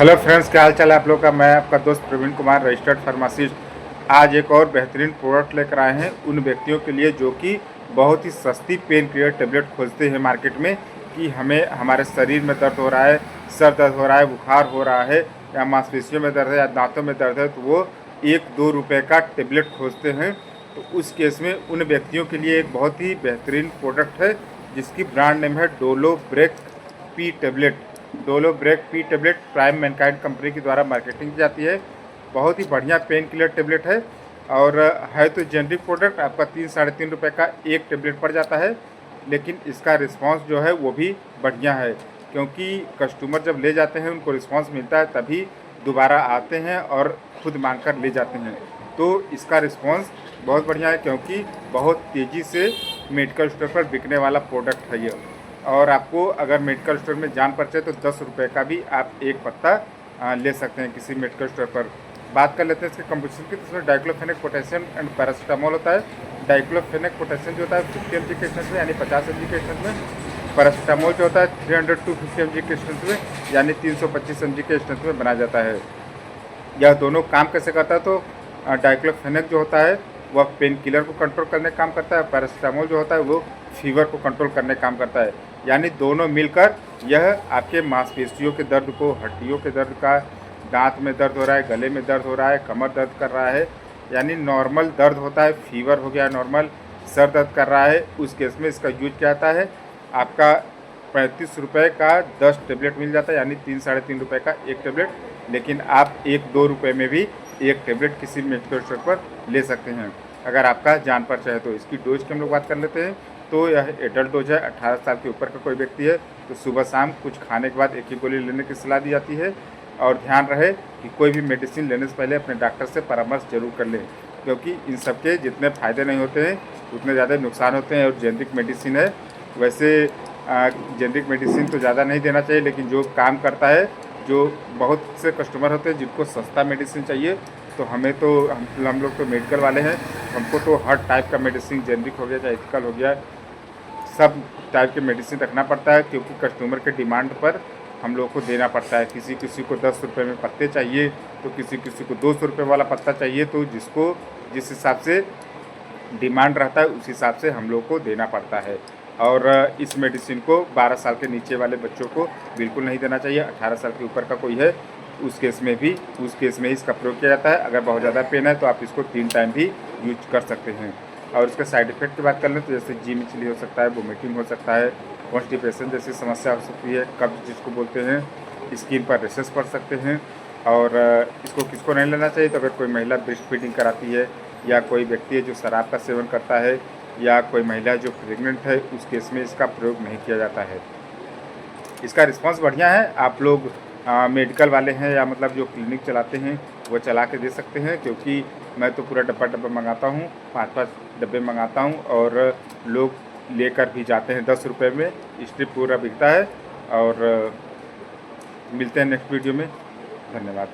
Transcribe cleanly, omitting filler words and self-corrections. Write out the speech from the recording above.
Hello friends, क्या हाल चाल है आप लोग का। मैं आपका दोस्त प्रवीण कुमार, रजिस्टर्ड फार्मासिस्ट। आज एक और बेहतरीन प्रोडक्ट लेकर आए हैं उन व्यक्तियों के लिए जो कि बहुत ही सस्ती पेन क्लियर टेबलेट खोजते हैं मार्केट में कि हमें हमारे शरीर में दर्द हो रहा है, सर दर्द हो रहा है, बुखार हो रहा है, या मांसपेशियों में दर्द है, या दांतों में दर्द है, तो वो 1-2 रुपये का टेबलेट खोजते हैं। तो उस केस में उन व्यक्तियों के लिए एक बहुत ही बेहतरीन प्रोडक्ट है जिसकी ब्रांड नेम है Dolo Break P tablet. Dolo Break P tablet Prime Mankind company के द्वारा मार्केटिंग की जाती है। बहुत ही बढ़िया पेन किलर टेबलेट है और है तो जेनरिक प्रोडक्ट। आपका 3-3.5 रुपये का एक टेबलेट पड़ जाता है, लेकिन इसका रिस्पांस जो है वो भी बढ़िया है, क्योंकि कस्टमर जब ले जाते हैं उनको रिस्पांस मिलता है तभी दोबारा आते हैं और खुद मांग कर ले जाते हैं। तो इसका रिस्पांस बहुत बढ़िया है, क्योंकि बहुत तेज़ी से मेडिकल स्टोर पर बिकने वाला प्रोडक्ट है ये। और आपको अगर मेडिकल स्टोर में जान पड़े तो 10 रुपये का भी आप एक पत्ता ले सकते हैं किसी मेडिकल स्टोर पर। बात कर लेते हैं इसके कंपोजिशन की। तो इसमें डाइक्लोफेनेक पोटेशियम एंड पैरासीटामोल होता है। डाइक्लोफेनेक पोटेशियम जो होता है 50 mg के स्ट्रेंथ में, यानी 50 mg के स्ट्रेंथ में। पैरासीटामोल जो होता है 300 to 50 mg के स्ट्रेंथ में, यानी 325 mg के स्ट्रेंथ में बनाया जाता है। यह दोनों काम कैसे करता है, तो डाइक्लोफेनेक जो होता है वह पेन किलर को कंट्रोल करने का काम करता है, पैरासीटामोल जो होता है वो फीवर को कंट्रोल करने का काम करता है। यानी दोनों मिलकर यह आपके मांसपेशियों के दर्द को, हड्डियों के दर्द का, दांत में दर्द हो रहा है, गले में दर्द हो रहा है, कमर दर्द कर रहा है, यानी नॉर्मल दर्द होता है, फीवर हो गया नॉर्मल, सर दर्द कर रहा है, उस केस में इसका यूज क्या आता है। आपका 35 रुपये का 10 टेबलेट मिल जाता है, यानी 3-3.5 रुपये का एक टेबलेट। लेकिन आप 1-2 रुपये में भी एक टेबलेट किसी मेडिकल स्टोर पर ले सकते हैं अगर आपका जान पर चाहे तो। इसकी डोज की हम लोग बात कर लेते हैं। तो यह एडल्ट डोज है। 18 साल के ऊपर का कोई व्यक्ति है तो सुबह शाम कुछ खाने के बाद एक ही गोली लेने की सलाह दी जाती है। और ध्यान रहे कि कोई भी मेडिसिन लेने से पहले अपने डॉक्टर से परामर्श जरूर कर लें, क्योंकि इन सब के जितने फ़ायदे नहीं होते हैं उतने ज़्यादा नुकसान होते हैं। और जेनरिक मेडिसिन है, वैसे जेनरिक मेडिसिन तो ज़्यादा नहीं देना चाहिए, लेकिन जो काम करता है, जो बहुत से कस्टमर होते हैं जिनको सस्ता मेडिसिन चाहिए, तो हमें तो हम लोग तो मेडिकल वाले हैं, हमको तो हर टाइप का मेडिसिन, जेनरिक हो गया चाहे एथिकल हो गया, सब टाइप के मेडिसिन रखना पड़ता है, क्योंकि कस्टमर के डिमांड पर हम लोग को देना पड़ता है। किसी किसी को 10 रुपये में पत्ते चाहिए, तो किसी किसी को 200 रुपये वाला पत्ता चाहिए। तो जिसको जिस हिसाब से डिमांड रहता है उस हिसाब से हम लोग को देना पड़ता है। और इस मेडिसिन को 12 साल के नीचे वाले बच्चों को बिल्कुल नहीं देना चाहिए। 18 साल के ऊपर का कोई है उस केस में ही इसका प्रयोग किया जाता है। अगर बहुत ज़्यादा पेन है तो आप इसको 3 टाइम भी यूज कर सकते हैं। और इसके साइड इफ़ेक्ट की बात कर लें तो जैसे जी मिचली हो सकता है, वोमिटिंग हो सकता है, कॉन्स्टिपेशन जैसी समस्या हो सकती है, कब्ज जिसको बोलते हैं, स्किन पर रेशेस पड़ सकते हैं। और इसको किसको नहीं लेना चाहिए, तो अगर कोई महिला ब्रेस्ट फीडिंग कराती है, या कोई व्यक्ति है जो शराब का सेवन करता है, या कोई महिला जो प्रेग्नेंट है, उस केस में इसका प्रयोग नहीं किया जाता है। इसका रिस्पांस बढ़िया है। आप लोग मेडिकल वाले हैं या मतलब जो क्लिनिक चलाते हैं वो चला के दे सकते हैं, क्योंकि मैं तो पूरा डब्बा मंगाता हूँ, 5-5 डब्बे मंगाता हूँ, और लोग लेकर भी जाते हैं 10 रुपये में। स्ट्रिप पूरा बिकता है। और मिलते हैं नेक्स्ट वीडियो में। धन्यवाद।